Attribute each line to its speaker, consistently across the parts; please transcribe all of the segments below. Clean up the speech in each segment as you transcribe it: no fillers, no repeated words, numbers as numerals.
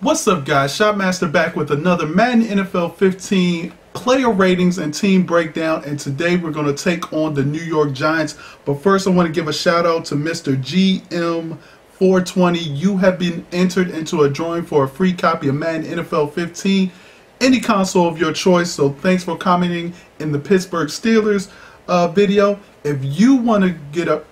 Speaker 1: What's up, guys? Shotmaster back with another Madden NFL 15 player ratings and team breakdown, and today we're going to take on the New York Giants. But first I want to give a shout out to Mr. GM420. You have been entered into a drawing for a free copy of Madden NFL 15, any console of your choice. So thanks for commenting in the Pittsburgh Steelers video. If you want to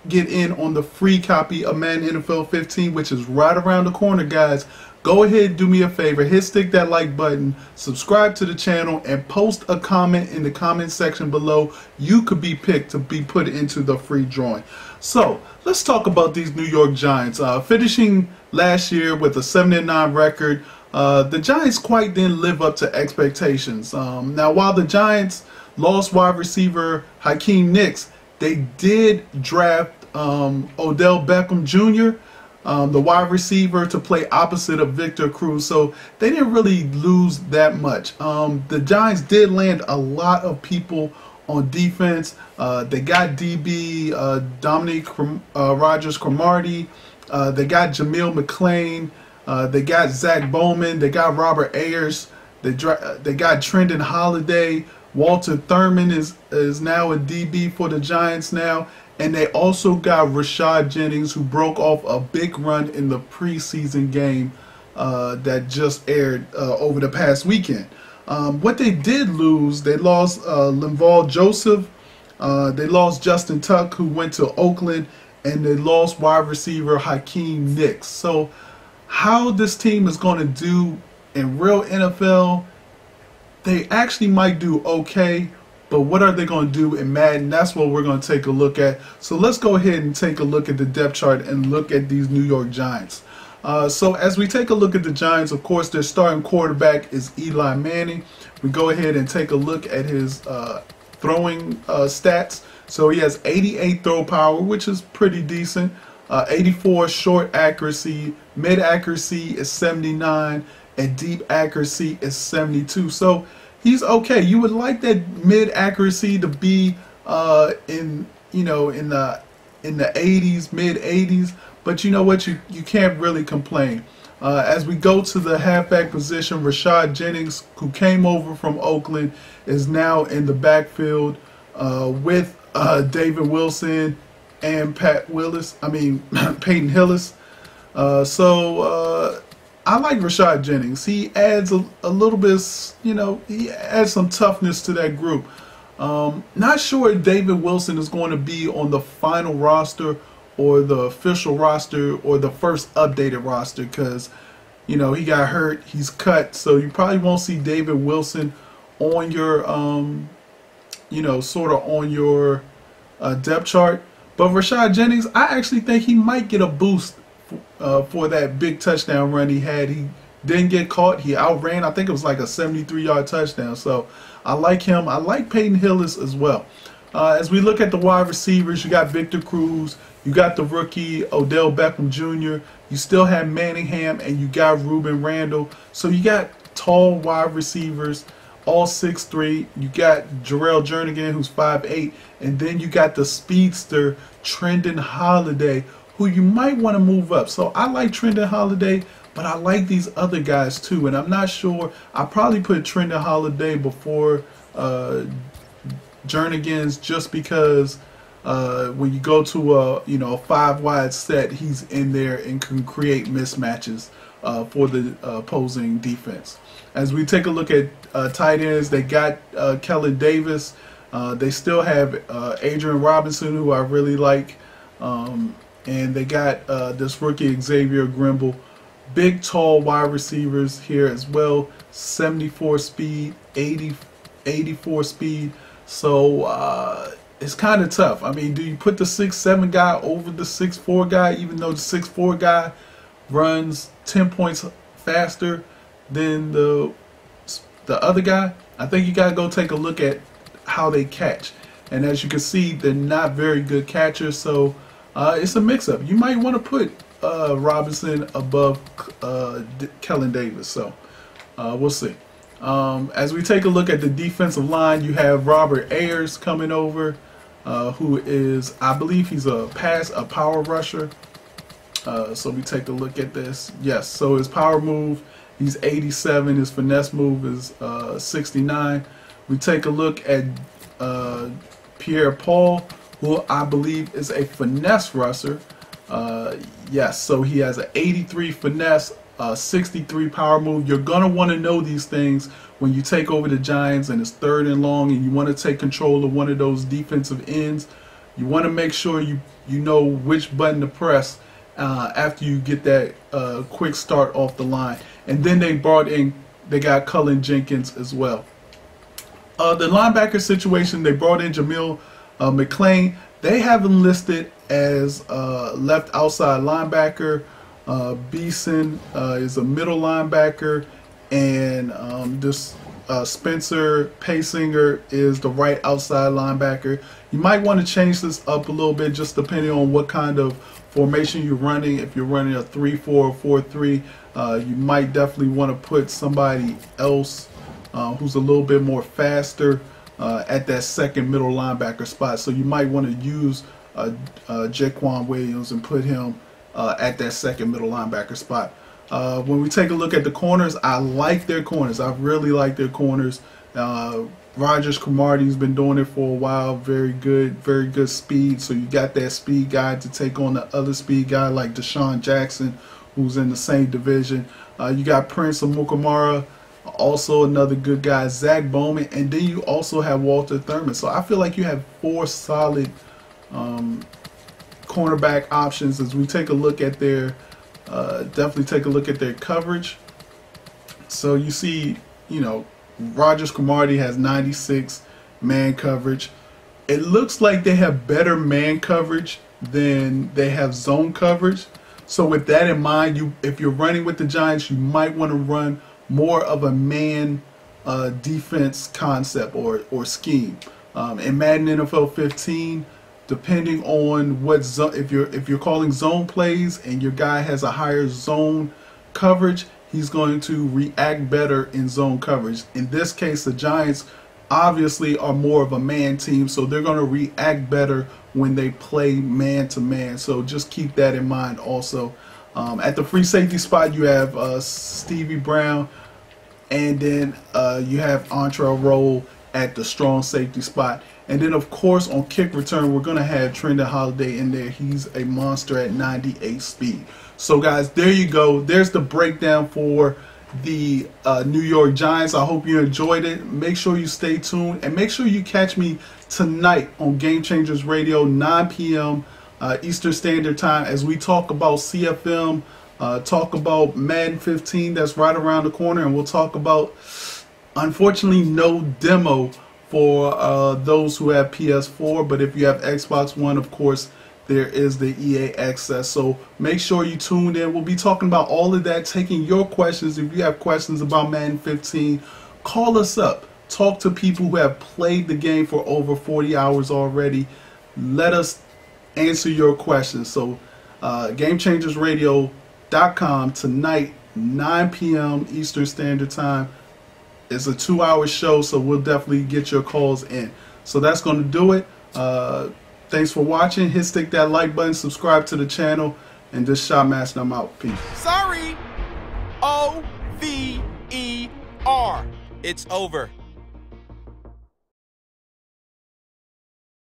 Speaker 1: get in on the free copy of Madden NFL 15, which is right around the corner, guys, go ahead and do me a favor, stick that like button, subscribe to the channel, and post a comment in the comment section below. You could be picked to be put into the free drawing. So let's talk about these New York Giants. Finishing last year with a 7-9 record, the Giants quite didn't live up to expectations. Now, while the Giants lost wide receiver Hakeem Nicks, they did draft Odell Beckham Jr., the wide receiver, to play opposite of Victor Cruz, so they didn't really lose that much. The Giants did land a lot of people on defense. They got DB Rodgers-Cromartie, they got JAMEEL McClain, they got Zach Bowman, they got Robert Ayers, they got Trendon Holiday. Walter Thurman is now a DB for the Giants now. And they also got RASHAD Jennings, who broke off a big run in the preseason game that just aired over the past weekend. What they did lose, they lost Linval Joseph, they lost Justin Tuck, who went to Oakland, and they lost wide receiver Hakeem Nicks. So how this team is going to do in real NFL, they actually might do okay. But what are they going to do in Madden? That's what we're going to take a look at. So let's go ahead and take a look at the depth chart and look at these New York Giants. So as we take a look at the Giants, of course, their starting quarterback is Eli Manning. We go ahead and take a look at his throwing stats. So he has 88 throw power, which is pretty decent. 84 short accuracy, mid accuracy is 79, and deep accuracy is 72. So he's okay. You would like that mid accuracy to be in the 80s, mid 80s, but you know what? You can't really complain. As we go to the halfback position, RASHAD Jennings, who came over from Oakland, is now in the backfield with David Wilson and Peyton Hillis. I like RASHAD Jennings. He adds a little bit, he adds some toughness to that group. Not sure if David Wilson is going to be on the final roster or the official roster or the first updated roster, because, he got hurt, he's cut, so you probably won't see David Wilson on your, sort of on your depth chart. But RASHAD Jennings, I actually think he might get a boost for that big touchdown run he had. He didn't get caught. He outran, I think it was like a 73-yard touchdown. So I like him. I like Peyton Hillis as well. As we look at the wide receivers, you got Victor Cruz, you got the rookie Odell Beckham Jr., you still have Manningham, and you got Ruben Randall. So you got tall wide receivers, all 6'3". You got Jarrell Jernigan, who's 5'8", and then you got the speedster Trendon Holiday, who you might want to move up. So I like Trendon Holiday, but I like these other guys too. And I'm not sure. I probably put Trendon Holiday before Jernigan's, just because when you go to a 5-wide set, he's in there and can create mismatches for the opposing defense. As we take a look at tight ends, they got KELLEN Davis. They still have Adrian Robinson, who I really like. And they got this rookie Xavier Grimble. Big, tall wide receivers here as well. 74 speed, 84 speed. So it's kind of tough. I mean, do you put the 6'7" guy over the 6'4" guy, even though the 6'4" guy runs 10 points faster than the other guy? I think you got to go take a look at how they catch. And as you can see, they're not very good catchers. So it's a mix-up. You might want to put Robinson above KELLEN Davis. So we'll see. As we take a look at the defensive line, you have Robert Ayers coming over, who is, I believe he's a power rusher. So we take a look at this. Yes, so his power move He's 87. His finesse move is 69. We take a look at PIERRE-PAUL, who I believe is a finesse rusher. Yes, so he has an 83 finesse, 63 power move. You're going to want to know these things when you take over the Giants and it's 3rd and long and you want to take control of one of those defensive ends. You want to make sure you know which button to press after you get that quick start off the line. And then they got CULLEN JENKINS as well. The linebacker situation, they brought in JAMEEL McClain. They have him listed as left outside linebacker. Beeson is a middle linebacker, and this Spencer Paysinger is the right outside linebacker. You might want to change this up a little bit, just depending on what kind of formation you're running. If you're running a 3-4 or 4-3, you might definitely want to put somebody else who's a little bit more faster at that second middle linebacker spot. So you might want to use Jaquan Williams and put him at that second middle linebacker spot. When we take a look at the corners, I like their corners. I really like their corners. Rodgers-Cromartie has been doing it for a while. Very good speed. So you got that speed guy to take on the other speed guy like Deshaun Jackson, who's in the same division. You got Prince Amukamara, also another good guy, Zach Bowman, and then you also have Walter Thurman. So I feel like you have 4 solid cornerback options as we take a look at their definitely take a look at their coverage. So you see, you know, Rodgers-Cromartie has 96 man coverage. It looks like they have better man coverage than they have zone coverage. So with that in mind, if you're running with the Giants, you might want to run more of a man defense concept or scheme. In Madden NFL 15, depending on what zone, if you're calling zone plays and your guy has a higher zone coverage, he's going to react better in zone coverage. In this case, the Giants obviously are more of a man team, so they're going to react better when they play man to man. So just keep that in mind also. At the free safety spot, you have Stevie Brown, and then you have ANTREL ROLLE at the strong safety spot. And then, of course, on kick return, we're going to have Trendon Holiday in there. He's a monster at 98 speed. So, guys, there you go. There's the breakdown for the New York Giants. I hope you enjoyed it. Make sure you stay tuned. And make sure you catch me tonight on Game Changers Radio, 9 p.m. Eastern Standard Time, as we talk about CFM, talk about Madden 15 that's right around the corner. And we'll talk about, unfortunately, no demo for those who have PS4, but if you have Xbox One, of course, there is the EA access. So make sure you tune in. We'll be talking about all of that, taking your questions. If you have questions about Madden 15, call us up. Talk to people who have played the game for over 40 hours already. Let us answer your questions. So GameChangersRadio.com tonight, 9 p.m. Eastern Standard Time. It's a 2-hour show, so we'll definitely get your calls in. So that's going to do it. Thanks for watching. Stick that like button, subscribe to the channel, and just Shotmaster, I'm out. Peace.
Speaker 2: Sorry. OVER. It's over.